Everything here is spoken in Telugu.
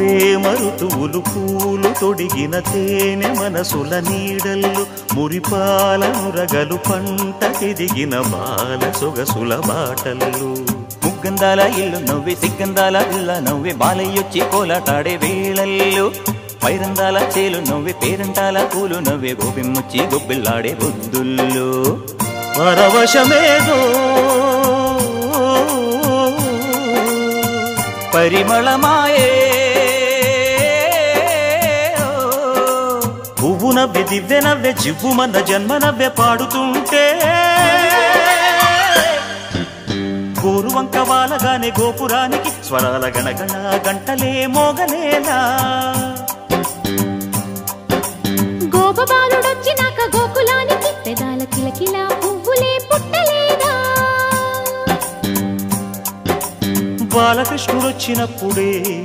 ప్రేమ ఋతువులు పూలు తొడిగిన తేనె మనసుల నీడల్లు మురిపాల మురగలు పంటకెదిగిన బాల సొగసుల బాటల్లు ముగ్గందాల ఇల్లు నవ్వి సిగ్గందాల ఇళ్ళ నవ్వి బాలయ్యొచ్చి కోలాటాడే వేళల్లు పైరందాల చేలు నవ్వి పేరంటాల పూలు నవ్వే గోపిమ్మొచ్చి గొబ్బిల్లాడే బొద్దుల్లో పరవశమేదో పరిమళమాయే పువ్వు నవ్వె దివ్య నవ్వె జివ్వుమన్న జన్మ నవ్వె పాడుతుంటే గోరువంక వాలగానే గోపురానికి స్వరాల గణగణ గంటలే మోగలేలా గోపబాలుడొచ్చినాక గోకులానికి పెదాల కిలకిలా పువ్వులే పుట్టలేదా బాలకృష్ణుడొచ్చినప్పుడే